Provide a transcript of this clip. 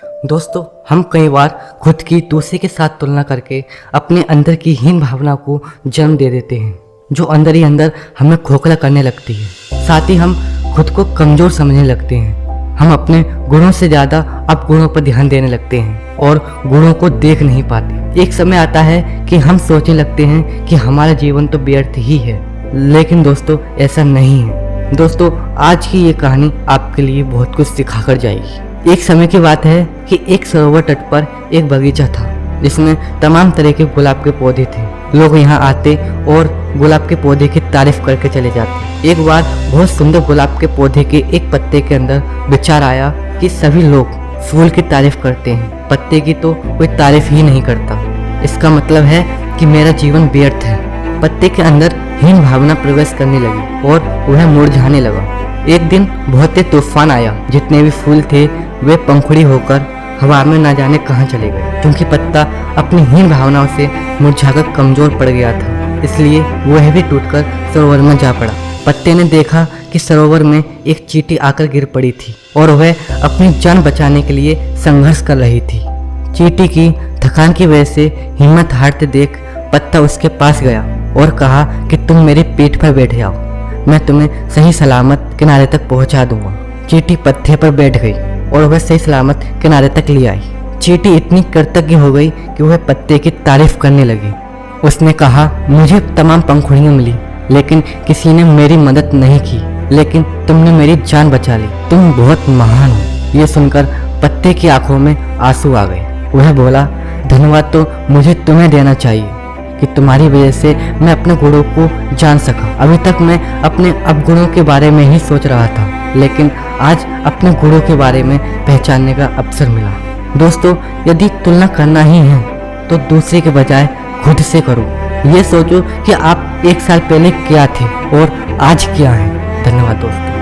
दोस्तों, हम कई बार खुद की दूसरे के साथ तुलना करके अपने अंदर की हीन भावना को जन्म दे देते हैं, जो अंदर ही अंदर हमें खोखला करने लगती है। साथ ही हम खुद को कमज़ोर समझने लगते हैं। हम अपने गुणों से ज़्यादा अब गुणों पर ध्यान देने लगते हैं और गुणों को देख नहीं पाते। एक समय आता है कि हम सोचने लगते हैं कि हमारा जीवन तो व्यर्थ ही है, लेकिन दोस्तों ऐसा नहीं है। दोस्तों, आज की ये कहानी आपके लिए बहुत कुछ सिखा कर जाएगी। एक समय की बात है कि एक सरोवर तट पर एक बगीचा था, जिसमें तमाम तरह के गुलाब के पौधे थे। लोग यहाँ आते और गुलाब के पौधे की तारीफ करके चले जाते। एक बार बहुत सुंदर गुलाब के पौधे के एक पत्ते के अंदर विचार आया कि सभी लोग फूल की तारीफ करते हैं, पत्ते की तो कोई तारीफ ही नहीं करता। इसका मतलब है कि मेरा जीवन व्यर्थ है। पत्ते के अंदर हीन भावना प्रवेश करने लगी और वह मुरझाने लगा। एक दिन बहुत तेज तूफान आया। जितने भी फूल थे वे पंखुड़ी होकर हवा में न जाने कहाँ चले गए, क्योंकि पत्ता अपनी हीन भावनाओं से मुरझाकर कमजोर पड़ गया था। इसलिए वह भी टूटकर सरोवर में जा पड़ा। पत्ते ने देखा कि सरोवर में एक चींटी आकर गिर पड़ी थी और वह अपनी जान बचाने के लिए संघर्ष कर रही थी। चींटी की थकान की वजह से हिम्मत हारते देख पत्ता उसके पास गया और कहा कि तुम मेरी पीठ पर बैठ जाओ, मैं तुम्हें सही सलामत किनारे तक पहुंचा दूंगा। चींटी पत्थर पर बैठ गई और वह सही सलामत किनारे तक ले आई। चींटी इतनी कृतज्ञ हो गई कि वह पत्ते की तारीफ करने लगी। उसने कहा, मुझे तमाम पंखुड़ियां मिली, लेकिन किसी ने मेरी मदद नहीं की, लेकिन तुमने मेरी जान बचा ली। तुम बहुत महान हो। ये सुनकर पत्ते की आंखों में आंसू आ गए। वह बोला, धन्यवाद तो मुझे तुम्हें देना चाहिए कि तुम्हारी वजह से मैं अपने गुणों को जान सका। अभी तक मैं अपने अवगुणों के बारे में ही सोच रहा था, लेकिन आज अपने गुणों के बारे में पहचानने का अवसर मिला। दोस्तों, यदि तुलना करना ही है तो दूसरे के बजाय खुद से करो। ये सोचो कि आप एक साल पहले क्या थे और आज क्या हैं। धन्यवाद दोस्तों।